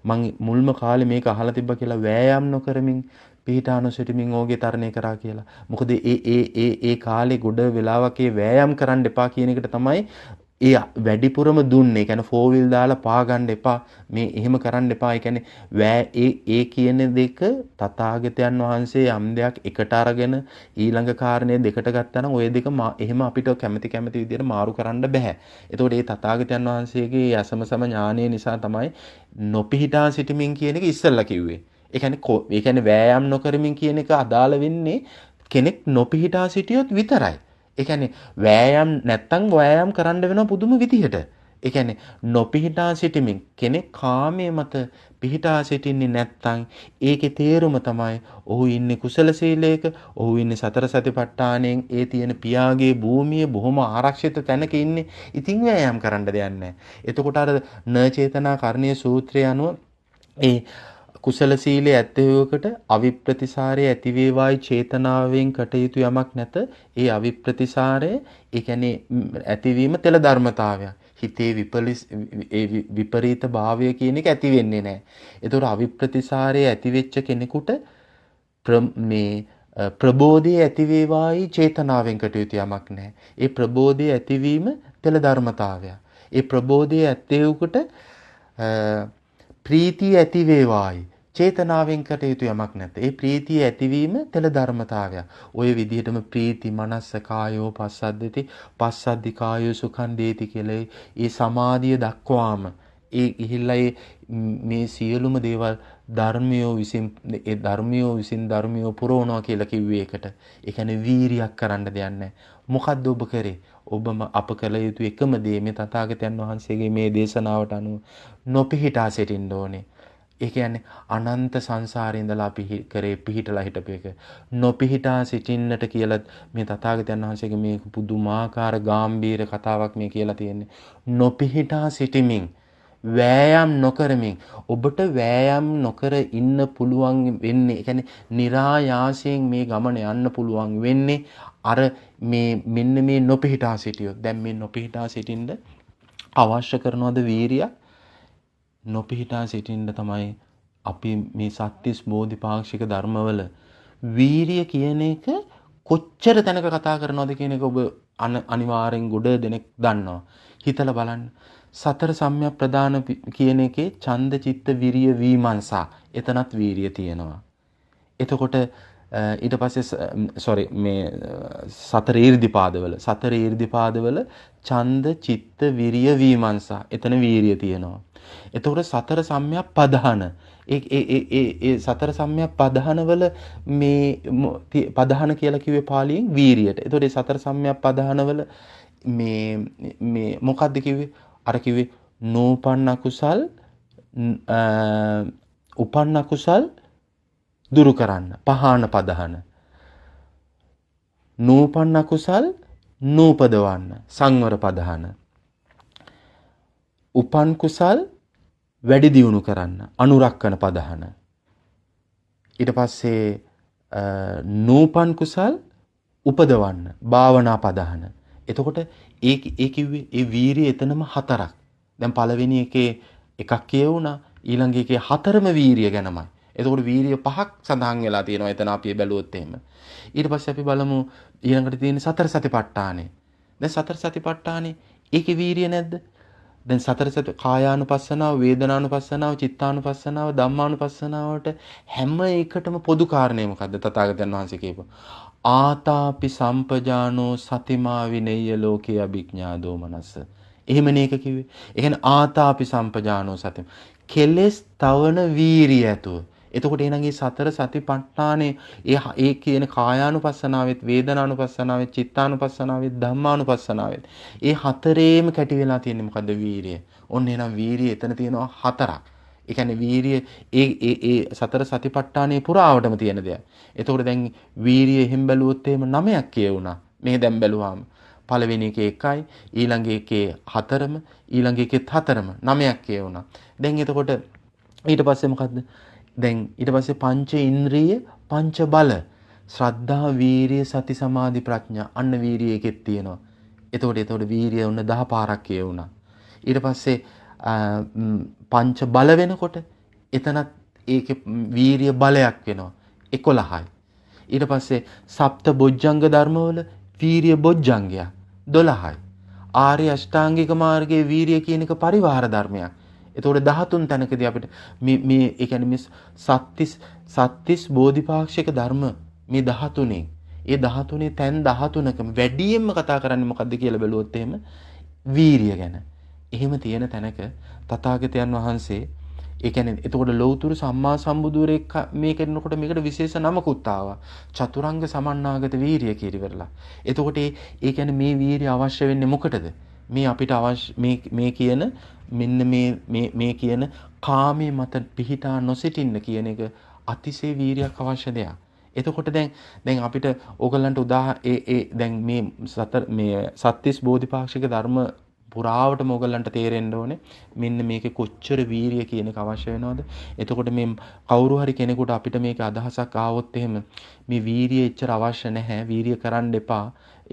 මම මුල්ම කාලේ මේක අහලා තිබ්බා කියලා වෑයම් නොකරමින් පිහිටා නොසිටිමින් ඕගේ තරණය කරා කියලා. මොකද ඒ කාලේ ගොඩ වෙලාවක වෑයම් කරන්න එපා කියන එකට තමයි ඒ වැඩිපුරම දුන්නේ. ඒ කියන්නේ 4 wheel දාලා පා ගන්න එපා. මේ එහෙම කරන්න එපා. ඒ කියන්නේ ඒ කියන දෙක තථාගතයන් වහන්සේ යම් දෙයක් එකට අරගෙන ඊළඟ කාරණේ දෙකට ගත්තා නම් ওই දෙක එහෙම අපිට කැමැති විදිහට මාරු කරන්න බෑ. ඒතකොට මේ තථාගතයන් වහන්සේගේ අසමසම ඥානය නිසා තමයි නොපිහිටා සිටමින් කියන එක ඉස්සෙල්ලා කිව්වේ. ඒ කියන්නේ වෑයම් නොකරමින් කියන එක අදාළ වෙන්නේ කෙනෙක් නොපිහිටා සිටියොත් විතරයි. ඒ කියන්නේ වෑයම් නැත්තම් වෑයම් කරන්න වෙන පුදුම විදිහට. ඒ කියන්නේ නොපිහිටා සිටීමෙන් කෙනෙක් කාමයේ මත පිහිටා සිටින්නේ නැත්තම් ඒකේ තේරුම තමයි ඔහු ඉන්නේ කුසල සීලයක, ඔහු ඉන්නේ සතර සතිපට්ඨානයෙන් ඒ තියෙන පියාගේ භූමිය බොහොම ආරක්ෂිත තැනක ඉන්නේ. ඉතින් වෑයම් කරන්න දෙයක් නැහැ. එතකොට අර න චේතනා කරණීය සූත්‍රය අනුව ඒ කුසල සීලයේ ඇත්තෙවකට අවිප්‍රතිසාරය ඇති වේවායි චේතනාවෙන් කටයුතු යමක් නැත. ඒ අවිප්‍රතිසාරය ඒ කියන්නේ ඇතිවීම තෙල ධර්මතාවයක්. හිතේ විපරීත භාවය කියන එක ඇති වෙන්නේ නැහැ. ඒතකොට අවිප්‍රතිසාරය ඇති වෙච්ච කෙනෙකුට මේ ප්‍රබෝධය ඇති වේවායි චේතනාවෙන් කටයුතු යමක් නැහැ. ඒ ප්‍රබෝධය ඇතිවීම තෙල ධර්මතාවය. ඒ ප්‍රබෝධය ඇත්තේවකට ප්‍රීතිය ඇති වේවායි චේතනාවෙන් කටයුතු යමක් නැත. ඒ ප්‍රීතිය ඇතිවීම තෙල ධර්මතාවය. ওই විදිහටම ප්‍රීති මනස්ස කායෝ පස්සද්දති පස්සද්දි කායෝ සුඛං දේති කියලා ඒ සමාධිය දක්වාම ඒ ගිහිල්ලා මේ සියලුම දේවල් ධර්මියෝ විසින් ධර්මියෝ පුරවනවා කියලා කිව්වේ ඒකට. ඒ කියන්නේ වීරියක් කරන්න දෙයක් නැහැ. මොකද්ද ඔබ කරේ? ඔබම අප කළ යුතු එකම දේ මේ තථාගතයන් වහන්සේගේ මේ දේශනාවට අනුව නොපිහිටා සිටින්න ඕනේ. ඒ කියන්නේ අනන්ත සංසාරේ ඉඳලා අපි කරේ පිහිටලා හිටපු එක. නොපිහිටා සිටින්නට කියලා මේ තථාගතයන් වහන්සේගේ මේ පුදුමාකාර ගැඹීර කතාවක් මේ කියලා තියෙන්නේ. නොපිහිටා සිටීමෙන් වෑයම් නොකරමින් ඔබට වෑයම් නොකර ඉන්න පුළුවන් වෙන්නේ. ඒ කියන්නේ નિરાයාසයෙන් මේ ගමන යන්න පුළුවන් වෙන්නේ අර මේ මෙන්න මේ නොපිහිටා සිටියොත්. දැන් මේ නොපිහිටා සිටින්න අවශ්‍ය කරනවද වීරිය? නොපිහිටා සිටින්න තමයි අපි මේ සත්‍තිස් බෝධිපාක්ෂික ධර්මවල වීරිය කියන එක කොච්චර තැනක කතා කරනවද කියන එක ඔබ අනිවාර්යෙන් ගොඩ දෙනෙක් දන්නවා. හිතලා බලන්න. සතර සම්‍යක් ප්‍රදාන කියන එකේ ඡන්ද චිත්ත විරිය විමර්ශා එතනත් වීරිය තියෙනවා. එතකොට ඊට පස්සේ මේ සතර ඊර්ධිපාදවල ඡන්ද චිත්ත විරිය විමර්ශා එතන වීරිය තියෙනවා. එතකොට සතර සම්‍යක් පදහන ඒ සතර සම්‍යක් පදහනවල මේ පදහන කියලා කිව්වේ පාලියෙන් වීරියට. එතකොට ඒ සතර සම්‍යක් පදහනවල මේ මොකද්ද කිව්වේ? අර කිව්වේ නූපන්න කුසල් උපන්න කුසල් දුරු කරන්න පහාන පදහන. නූපන්න කුසල් නූපදවන්න සංවර පදහන. උපන් කුසල් වැඩි දියුණු කරන්න අනුරක්කන පදහන. ඊට පස්සේ නූපන් කුසල් උපදවන්න භාවනා පදහන. එතකොට ඒ කිව්වේ ඒ වීරිය එතනම හතරක්. දැන් පළවෙනි එකේ එකක් කියවුණා. ඊළඟ එකේ හතරම වීරිය ගැනමයි. එතකොට වීරිය පහක් සඳහන් වෙලා තියෙනවා එතන අපි බැලුවොත් එහෙම. ඊට පස්සේ අපි බලමු ඊළඟට තියෙන සතර සතිපට්ඨානේ. දැන් සතර සතිපට්ඨානේ ඒකේ වීරිය නැද්ද? දැන් සතර සති කායානුපස්සනාව, වේදනානුපස්සනාව, චිත්තානුපස්සනාව, ධම්මානුපස්සනාවට හැම එකටම පොදු කාරණේ මොකද්ද? තථාගතයන් වහන්සේ කියපු ආතාපි සම්පජානෝ සතිමා විනෙය්‍ය ලෝකේ අභිඥාදෝ මනස. එහෙමනේ ඒක කිව්වේ. ඒ කියන්නේ ආතාපි සම්පජානෝ සති. කෙලස් තවන වීරිය ඇතුව. එතකොට එහෙනම් මේ සතර සතිපට්ඨානේ ඒ කියන කායානුපස්සනාවෙත්, වේදනානුපස්සනාවෙත්, චිත්තානුපස්සනාවෙත්, ධම්මානුපස්සනාවෙත් ඒ හතරේම කැටි වෙලා තියෙන්නේ මොකද්ද? වීරිය. ඔන්න එහෙනම් වීරිය එතන තියෙනවා හතරක්. ඒ කියන්නේ වීරිය ඒ සතර සතිපට්ඨානේ පුරාවටම තියෙන දෙයක්. එතකොට දැන් වීරිය එහෙම බැලුවොත් එහෙම 9ක් කියවුණා. මේ දැන් බැලුවාම පළවෙනි එකේ 1යි, ඊළඟ එකේ 4ම, ඊළඟ එකේ 4ම 9ක් කියවුණා. දැන් එතකොට ඊට පස්සේ මොකද්ද? දැන් ඊට පස්සේ පංච ඉන්ද්‍රිය, පංච බල, ශ්‍රද්ධා, වීරිය, සති, සමාධි, ප්‍රඥා අන්න වීරිය එකෙත් තියෙනවා. එතකොට වීරිය උන්න 10 පාරක් කියවුණා. ඊට පස්සේ පංච බල වෙනකොට එතනත් ඒකේ වීරිය බලයක් වෙනවා 11යි. ඊට පස්සේ සප්ත බොජ්ජංග ධර්මවල වීරිය බොජ්ජංගයක් 12යි. ආර්ය අෂ්ටාංගික මාර්ගයේ වීරිය කියන එක පරිවාර ධර්මයක්. එතකොට 13 තැනකදී අපිට මේ ඒ කියන්නේ මේ සත්‍තිස් බෝධිපාක්ෂික ධර්ම මේ 13 ඒ 13 තැන් 13කම වැඩියෙන්ම කතා කරන්නේ මොකද්ද කියලා බැලුවොත් එහෙම වීරිය ගැන. එහෙම තියෙන තැනක තථාගතයන් වහන්සේ ඒ කියන්නේ එතකොට ලෞතුරු සම්මා සම්බුදුරෙක් මේ කරනකොට මේකට විශේෂ නමකුත් ආවා. චතුරංග සමන්නාගත වීරිය කියලා. එතකොට ඒ කියන්නේ මේ වීරිය අවශ්‍ය වෙන්නේ මොකටද? මේ අපිට අවශ්‍ය මේ කියන මෙන්න මේ කියන කාමයේ මත පිහිටා නොසිටින්න කියන එක අතිශය වීරියක් අවශ්‍ය දෙයක්. එතකොට දැන් අපිට ඕගලන්ට දැන් මේ සත්‍තිස් බෝධිපාක්ෂික ධර්ම පුරාවටම ඔයගලන්ට තේරෙන්න ඕනේ මෙන්න මේකේ කොච්චර වීරිය කියන එක අවශ්‍ය වෙනවද. එතකොට මේ කවුරු හරි කෙනෙකුට අපිට මේක අදහසක් ආවොත් එහෙම මේ වීරිය එච්චර අවශ්‍ය නැහැ. වීරිය කරන්න එපා.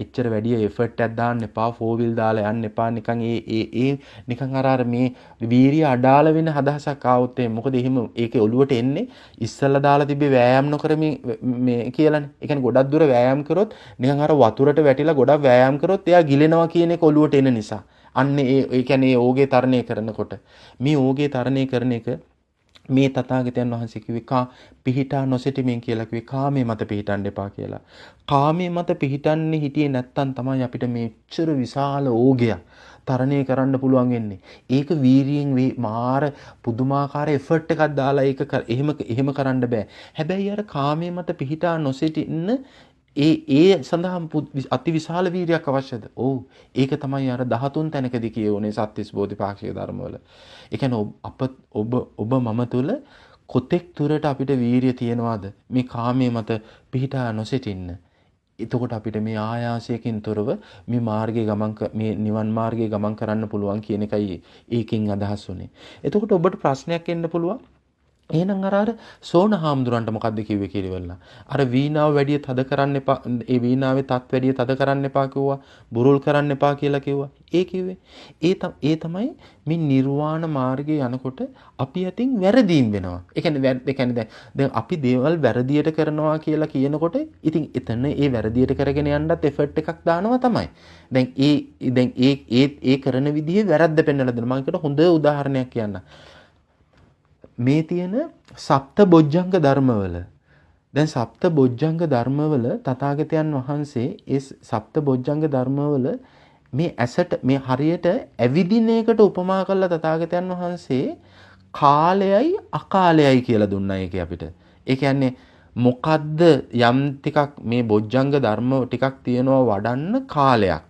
එච්චර වැඩි එෆර්ට් එකක් දාන්න එපා. 4 wheel දාලා යන්න එපා. නිකන් ඒ නිකන් අර මේ වීරිය අඩාල වෙන අදහසක් ආවොත් එහෙම මොකද එහෙම ඒකේ ඔලුවට එන්නේ ඉස්සල්ලා දාලා තිබ්බේ වෑයම් නොකර මේ කියලානේ. ඒ කියන්නේ ගොඩක් දුර වෑයම් කරොත් නිකන් අර වතුරට වැටිලා ගොඩක් වෑයම් කරොත් එයා ගිලෙනවා කියන එක ඔලුවට එන නිසා. අන්න ඒ කියන්නේ ඒ ඕගේ තරණය කරනකොට මේ ඕගේ තරණය කරන එක මේ තථාගතයන් වහන්සේ කිව්වේ පිහිටා නොසිටීමෙන් කියලා කිව්වේ කාමයේ මත පිහිටන්න එපා කියලා. කාමයේ මත පිහිටන්නේ හිටියේ නැත්තම් තමයි අපිට මෙච්චර විශාල ඕගයක් තරණය කරන්න පුළුවන් වෙන්නේ. ඒක වීරියෙන් මාර පුදුමාකාර එෆර්ට් එකක් දාලා ඒක එහෙම කරන්න බෑ. හැබැයි අර කාමයේ මත පිහිටා නොසිටින්න ඒ සඳහා අති විශාල වීරියක් අවශ්‍යද? ඔව්. ඒක තමයි අර 13 තැනකදී කියවුනේ සත්‍තිස් බෝධිපාක්ෂික ධර්මවල. ඒ කියන්නේ ඔබ මම තුල කොතෙක් දුරට අපිට වීරිය තියනවාද මේ කාමයේ මත පිහිටා නොසිටින්න. එතකොට අපිට මේ ආයාසයකින් තොරව මේ මාර්ගයේ මේ නිවන් මාර්ගයේ ගමන් කරන්න පුළුවන් කියන එකයි ඒකෙන් අදහස් වුනේ. එතකොට ඔබට ප්‍රශ්නයක් එන්න පුළුවන්. එහෙනම් අර සෝන හාමුදුරන්ට මොකද්ද කිව්වේ කියලා. අර වීණාව වැඩි තද කරන්න එපා. ඒ වීණාවේ තත් වැඩි තද කරන්න එපා කිව්වා. බුරුල් කරන්න එපා කියලා කිව්වා. ඒ කිව්වේ ඒ තමයි මේ නිර්වාණ මාර්ගයේ යනකොට අපි අතින් වැරදීම් වෙනවා. ඒ කියන්නේ දැන් අපි දේවල් වැරදියට කරනවා කියලා කියනකොට ඉතින් එතන ඒ වැරදියට කරගෙන යන්නත් එෆර්ට් එකක් දානවා තමයි. දැන් ඒ කරන විදිහේ වැරද්ද පෙන්වලා දෙනවා. මම ඒකට හොඳ උදාහරණයක් කියන්නම්. මේ තියෙන සප්ත බොජ්ජංග ධර්මවල දැන් සප්ත බොජ්ජංග ධර්මවල තථාගතයන් වහන්සේ ඒ සප්ත බොජ්ජංග ධර්මවල මේ ඇසට මේ හරියට ඇවිදින එකට උපමා කරලා තථාගතයන් වහන්සේ කාලයයි අකාලයයි කියලා දුන්නා ඒකේ අපිට. ඒ කියන්නේ මොකද්ද යම් ටිකක් මේ බොජ්ජංග ධර්ම ටිකක් තියෙනවා වඩන්න කාලයක්.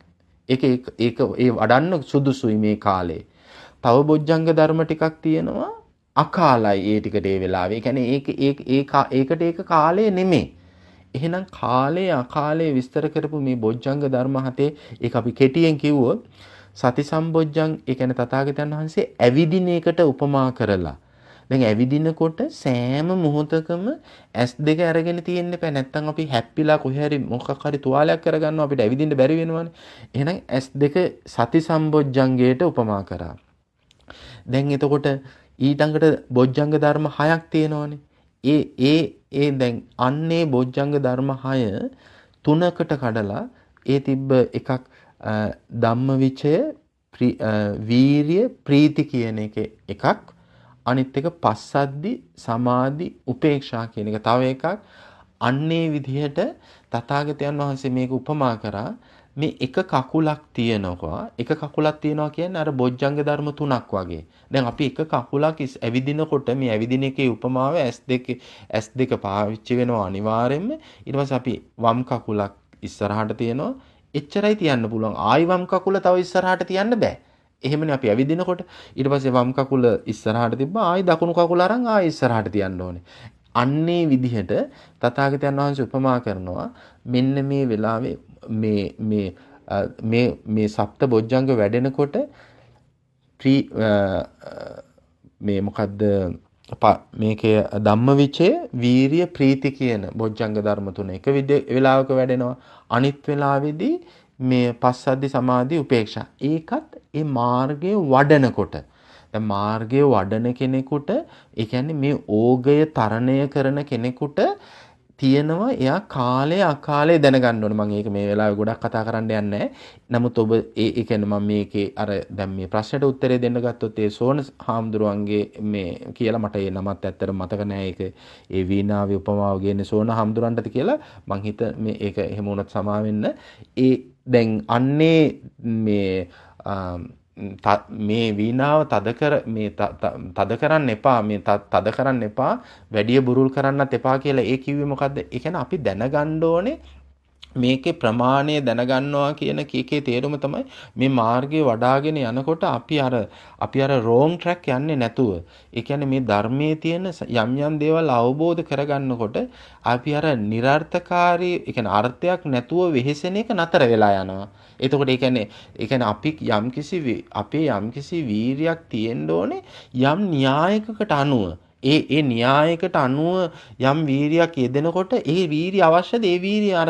ඒක ඒ වඩන්න සුදුසුයි මේ කාලේ. තව බොජ්ජංග ධර්ම ටිකක් තියෙනවා අකාලයි ඒ ටිකට ඒ වෙලාවේ. ඒ කියන්නේ ඒකට ඒක කාලය නෙමෙයි. එහෙනම් කාලය අකාලය විස්තර කරපු මේ බොජ්ජංග ධර්ම හතේ ඒක අපි කෙටියෙන් කිව්වොත් සති සම්බොජ්ජං ඒ කියන්නේ තථාගතයන් වහන්සේ ඇවිදින එකට උපමා කරලා. දැන් ඇවිදිනකොට සෑම මොහොතකම S2 අරගෙන තියෙන්න එපා. නැත්තම් අපි හැප්පිලා කොහේ හරි මොකක් හරි තුවාලයක් කරගන්නවා අපිට ඇවිදින්න බැරි වෙනවනේ. එහෙනම් S2 සති සම්බොජ්ජංගයට උපමා කරා. දැන් එතකොට ඊටඟට බොජ්ජංග ධර්ම 6ක් තියෙනවානේ. ඒ දැන් අන්නේ බොජ්ජංග ධර්ම 6 තුනකට කඩලා ඒ තිබ්බ එකක් ධම්මවිචය වීරිය ප්‍රීති කියන එකක් අනිත් එක පස්සද්ධි සමාධි උපේක්ෂා කියන එක තව එකක්. අන්නේ විදිහට තථාගතයන් වහන්සේ මේක උපමා කරා. මේ එක කකුලක් තියෙනවා. එක කකුලක් තියෙනවා කියන්නේ අර බොජ්ජංග ධර්ම තුනක් වගේ. දැන් අපි එක කකුලක් ඇවිදිනකොට මේ ඇවිදින එකේ උපමාව S2 පාවිච්චි වෙනවා අනිවාර්යෙන්ම. ඊට පස්සේ අපි වම් කකුලක් ඉස්සරහට තියනවා. එච්චරයි තියන්න පුළුවන්. ආයි වම් කකුල තව ඉස්සරහට තියන්න බෑ. එහෙමනේ අපි ඇවිදිනකොට ඊට පස්සේ වම් කකුල ඉස්සරහට තිබ්බා. ආයි දකුණු කකුල අරන් ආයි ඉස්සරහට තියන්න ඕනේ. අන්නේ විදිහට තථාගතයන් වහන්සේ උපමා කරනවා. මෙන්න මේ වෙලාවේ මේ සප්ත බොජ්ජංග වැඩෙනකොට මේ මොකද්ද මේකේ ධම්මවිචය වීරිය ප්‍රීති කියන බොජ්ජංග ධර්ම තුන එක වෙලාවක වැඩෙනවා. අනිත් වෙලාවේදී මේ පස්සද්ධි සමාධි උපේක්ෂා ඒකත් ඒ මාර්ගයේ වඩනකොට දැන් මාර්ගයේ වඩන කෙනෙකුට ඒ කියන්නේ මේ ඕගය තරණය කරන කෙනෙකුට තියෙනවා එයා කාලය අකාලය දැනගන්න ඕනේ. මම ඒක මේ වෙලාවේ ගොඩක් කතා කරන්න යන්නේ නැහැ. නමුත් ඔබ ඒ කියන්නේ මම මේකේ අර දැන් මේ ප්‍රශ්නෙට උත්තරේ දෙන්න ගත්තොත් ඒ සෝන හාමුදුරුවන්ගේ මේ කියලා මට ඒ නමත් ඇත්තට මතක නැහැ. ඒක ඒ වීණාවේ උපමාව ගේන්නේ සෝන හාමුදුරන්ටද කියලා මං හිත මේ ඒක එහෙම වුණත් සමා වෙන්න. ඒ දැන් අන්නේ මේ වීණාව තද කරන්න එපා මේ තද කරන්න එපා වැඩි බුරුල් කරන්නත් එපා කියලා ඒ කිව්වේ මොකද්ද? ඒ කියන්නේ අපි දැනගන්න ඕනේ මේකේ ප්‍රමාණය දැනගන්නවා කියන කීකේ තේරුම තමයි මේ මාර්ගයේ වඩාගෙන යනකොට අපි අර wrong track යන්නේ නැතුව. ඒ කියන්නේ මේ ධර්මයේ තියෙන යම් යම් දේවල් අවබෝධ කරගන්නකොට අපි අර નિરර්ථකාරී, ඒ කියන්නේ අර්ථයක් නැතුව වෙහෙසෙන එක නතර වෙලා යනවා. එතකොට ඒ කියන්නේ අපි අපේ යම්කිසි වීරියක් තියෙන්න ඕනේ යම් න්‍යායකකට අනුව. ඒ න්‍යායකට අනුව යම් වීරියක් යෙදෙනකොට ඒ වීරිය අවශ්‍යද? ඒ වීරිය අර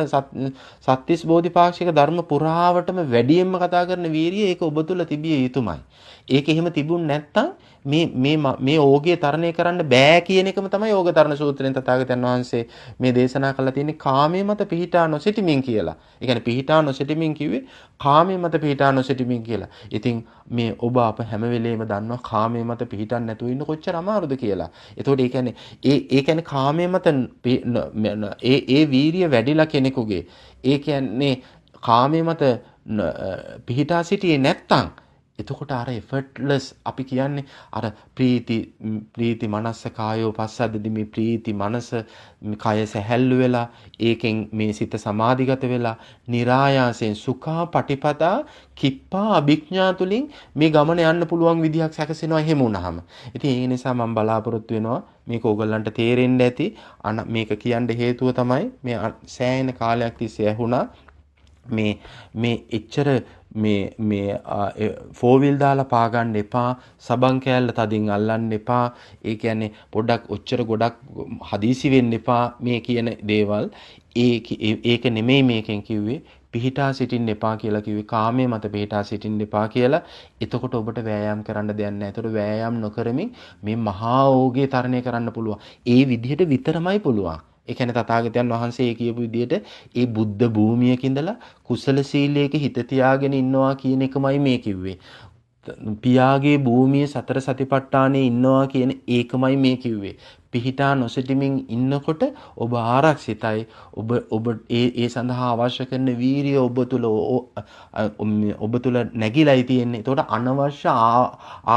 සත්‍තිස් බෝධිපාක්ෂික ධර්ම පුරාවටම වැඩියෙන්ම කතා කරන වීරිය ඒක ඔබ තුල තිබිය යුතුමයි. ඒක එහෙම තිබුණ නැත්නම් මේ ඕගය තරණය කරන්න බෑ කියන එකම තමයි ඕග තරණ සූත්‍රයෙන් තථාගතයන් වහන්සේ මේ දේශනා කළා තියෙන්නේ කාමයේ මත පිහිටා නොසිටමින් කියලා. ඒ කියන්නේ පිහිටා නොසිටමින් කිව්වේ කාමයේ මත පිහිටා නොසිටමින් කියලා. ඉතින් මේ ඔබ අප හැම වෙලේම දන්නවා කාමයේ මත පිහිටන්න නැතුව ඉන්න කොච්චර අමාරුද කියලා. එතකොට ඒ කියන්නේ කාමයේ මත ඒ වීරිය වැඩිලා කෙනෙකුගේ ඒ කියන්නේ කාමයේ මත පිහිටා සිටියේ නැත්තම් එතකොට අර effortless අපි කියන්නේ අර ප්‍රීති මනස කායෝ පස්සද්දි මේ ප්‍රීති මනස කය සැහැල්ලු වෙලා ඒකෙන් මේ සිත සමාධිගත වෙලා નિરાයාසයෙන් සුඛා පටිපදා කිප්පා අභිඥා තුලින් මේ ගමන යන්න පුළුවන් විදිහක් සැකසෙනවා එහෙම වුණාම. ඉතින් ඒ නිසා මම බලාපොරොත්තු වෙනවා මේක ඕගොල්ලන්ට තේරෙන්න ඇති. මේක කියන්න හේතුව තමයි මේ සෑහෙන කාලයක් තිස්සේ ඇහුණා මේ එච්චර මේ ෆෝර් වීල් දාලා පා ගන්න එපා, සබන් කෑල්ල තදින් අල්ලන්න එපා. ඒ කියන්නේ පොඩ්ඩක් ඔච්චර ගොඩක් හදිසි වෙන්න එපා මේ කියන දේවල්. ඒක නෙමෙයි මේකෙන් කිව්වේ. පිහිටා සිටින්න එපා කියලා කිව්වේ කාමයේ මත පිහිටා සිටින්න එපා කියලා. එතකොට ඔබට වෑයම් කරන්න දෙයක් නැහැ. එතකොට වෑයම් නොකරමින් මේ මහා ඕගේ තරණය කරන්න පුළුවන්. ඒ විදිහට විතරමයි පුළුවන්. ඒ කියන්නේ තථාගතයන් වහන්සේ කියපු විදිහට ඒ බුද්ධ භූමියක ඉඳලා කුසල සීලයක හිත තියාගෙන ඉන්නවා කියන එකමයි මේ කිව්වේ. පියාගේ භූමියේ සතර සතිපට්ඨානයේ ඉන්නවා කියන ඒකමයි මේ කිව්වේ. පිහිටා නොසිටමින් ඉන්නකොට ඔබ ආරක්ෂිතයි. ඔබ ඒ සඳහා අවශ්‍ය කරන වීරිය ඔබ තුල නැగిලායි තියෙන්නේ. ඒතකොට අනවශ්‍ය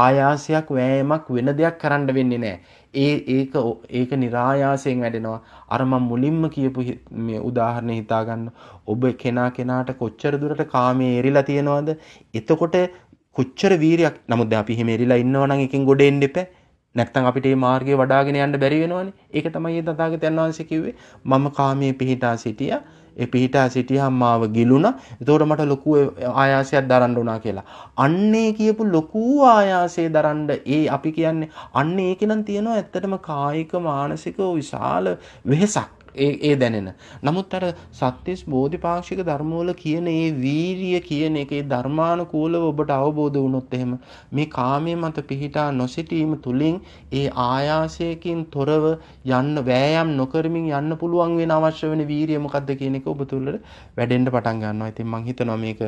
ආයාසයක් වෑයමක් වෙන දෙයක් කරන්න වෙන්නේ නැහැ. ඒක નિરાයාසයෙන් වැඩෙනවා. අර මම මුලින්ම කියපු මේ උදාහරණය හිතා ගන්න. ඔබ කෙනාට කොච්චර දුරට කාමයේ එරිලා තියෙනවද? එතකොට කොච්චර වීරියක්. නමුත් දැන් අපි හිම එරිලා ඉන්නවා නම් එකෙන් ගොඩ එන්න එපා. නැත්තම් අපිට මේ මාර්ගය වඩාගෙන යන්න බැරි වෙනවනේ. ඒක තමයි මේ තථාගතයන් වහන්සේ කිව්වේ. මම කාමයේ පිහිටා සිටියා. ඒ පිහිටා සිටියාම මාව ගිලුණා. ඒතකොට මට ලොකු ආයාසයක් දරන්න උනා කියලා. අන්නේ කියපු ලොකු ආයාසය දරන්න අපි කියන්නේ අන්නේ ඒක නම් තියෙනවා ඇත්තටම කායික මානසික විශාල වෙහසක්. ඒ දැනෙන. නමුත් අර සත්‍තිස් බෝධිපාක්ෂික ධර්මවල කියන ඒ වීරිය කියන එකේ ධර්මානුකූලව ඔබට අවබෝධ වුණොත් එහෙම මේ කාමයේ මත පිහිටා නොසිටීම තුලින් ඒ ආයාසයකින් තොරව යන්න වෑයම් නොකරමින් යන්න පුළුවන් වෙන අවශ්‍ය වෙන වීරිය මොකක්ද කියන එක ඔබ තුළ වැඩෙන්න පටන් ගන්නවා. ඉතින් මම හිතනවා මේක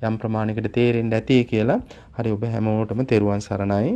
යම් ප්‍රමාණයකට තේරෙන්න ඇති කියලා. හරි ඔබ හැමෝටම තෙරුවන් සරණයි.